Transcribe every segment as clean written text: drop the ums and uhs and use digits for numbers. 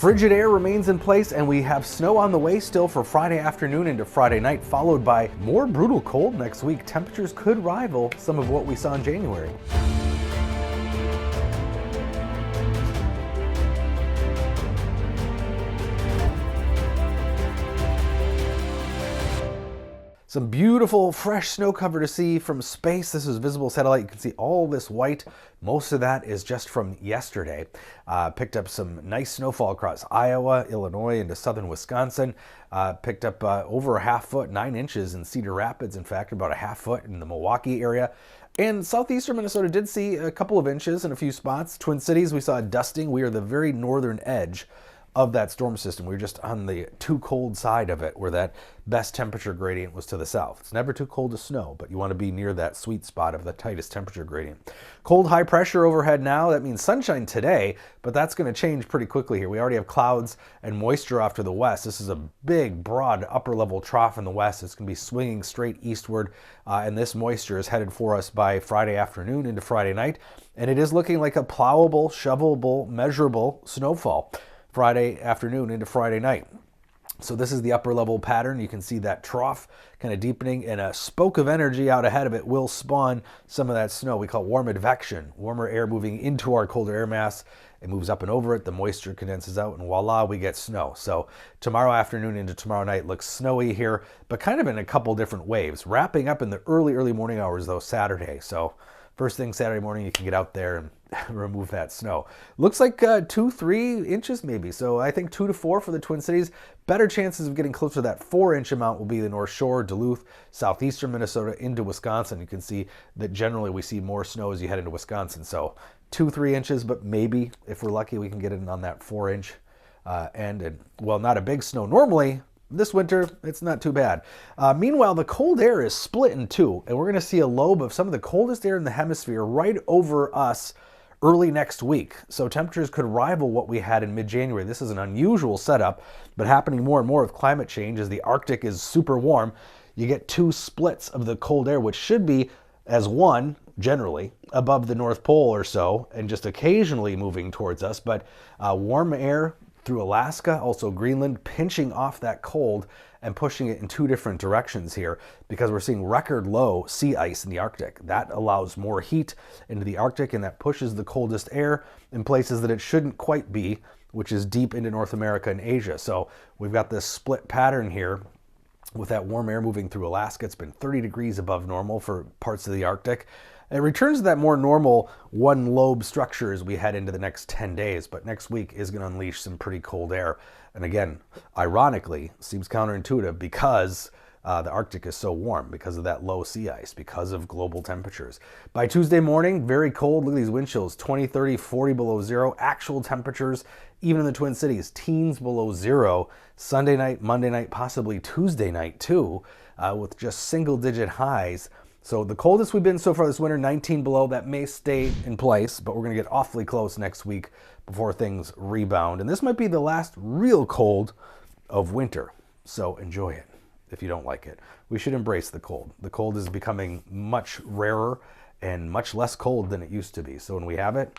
Frigid air remains in place, and we have snow on the way still for Friday afternoon into Friday night, followed by more brutal cold next week. Temperatures could rival some of what we saw in January. Some beautiful fresh snow cover to see from space. This is visible satellite. You can see all this white. Most of that is just from yesterday. Picked up some nice snowfall across Iowa, Illinois, into southern Wisconsin. Picked up over a half foot, 9 inches in Cedar Rapids. In fact, about a half foot in the Milwaukee area. And southeastern Minnesota did see a couple of inches in a few spots. Twin Cities, we saw a dusting. We are the very northern edge of that storm system. We were just on the too cold side of it, where that best temperature gradient was to the south. It's never too cold to snow, but you want to be near that sweet spot of the tightest temperature gradient. Cold high pressure overhead now. That means sunshine today, but that's going to change pretty quickly here. We already have clouds and moisture off to the west. This is a big, broad upper level trough in the west. It's going to be swinging straight eastward, and this moisture is headed for us by Friday afternoon into Friday night, and it is looking like a plowable, shovelable, measurable snowfall Friday afternoon into Friday night. So this is the upper level pattern. You can see that trough kind of deepening, and a spoke of energy out ahead of it will spawn some of that snow. We call it warm advection. Warmer air moving into our colder air mass. It moves up and over it. The moisture condenses out, and voila, we get snow. So tomorrow afternoon into tomorrow night looks snowy here, but kind of in a couple different waves. Wrapping up in the early morning hours, though, Saturday. So first thing Saturday morning, you can get out there and remove that snow. Looks like 2-3 inches maybe. So I think 2 to 4 for the Twin Cities. Better chances of getting closer to that 4-inch amount will be the North Shore, Duluth, southeastern Minnesota into Wisconsin. You can see that generally we see more snow as you head into Wisconsin. So 2-3 inches, but maybe if we're lucky we can get it on that 4-inch end. And well, not a big snow normally. This winter, it's not too bad. Meanwhile, the cold air is split in two, and we're going to see a lobe of some of the coldest air in the hemisphere right over us early next week. So temperatures could rival what we had in mid-January. This is an unusual setup, but happening more and more with climate change as the Arctic is super warm. You get two splits of the cold air, which should be as one, generally, above the North Pole or so, and just occasionally moving towards us. But warm air through Alaska, also Greenland, pinching off that cold and pushing it in two different directions here, because we're seeing record low sea ice in the Arctic. That allows more heat into the Arctic, and that pushes the coldest air in places that it shouldn't quite be, which is deep into North America and Asia. So we've got this split pattern here with that warm air moving through Alaska. It's been 30 degrees above normal for parts of the Arctic. It returns to that more normal one lobe structure as we head into the next 10 days, but next week is going to unleash some pretty cold air. And again, ironically, seems counterintuitive because the Arctic is so warm, because of that low sea ice, because of global temperatures. By Tuesday morning, very cold. Look at these wind chills, 20, 30, 40 below zero. Actual temperatures, even in the Twin Cities, teens below zero. Sunday night, Monday night, possibly Tuesday night too, with just single-digit highs. So the coldest we've been so far this winter, 19 below. That may stay in place, but we're going to get awfully close next week before things rebound. And this might be the last real cold of winter, so enjoy it if you don't like it. We should embrace the cold. The cold is becoming much rarer and much less cold than it used to be. So when we have it,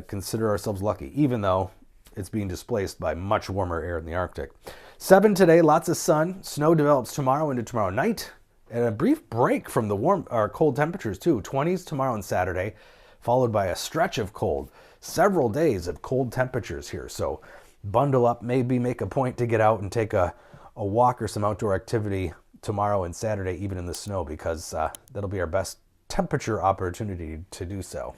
consider ourselves lucky, even though it's being displaced by much warmer air in the Arctic. 7 today, lots of sun. Snow develops tomorrow into tomorrow night. And a brief break from the warm or cold temperatures too. 20s tomorrow and Saturday, followed by a stretch of cold. Several days of cold temperatures here. So bundle up, maybe make a point to get out and take a walk or some outdoor activity tomorrow and Saturday, even in the snow, because that'll be our best temperature opportunity to do so.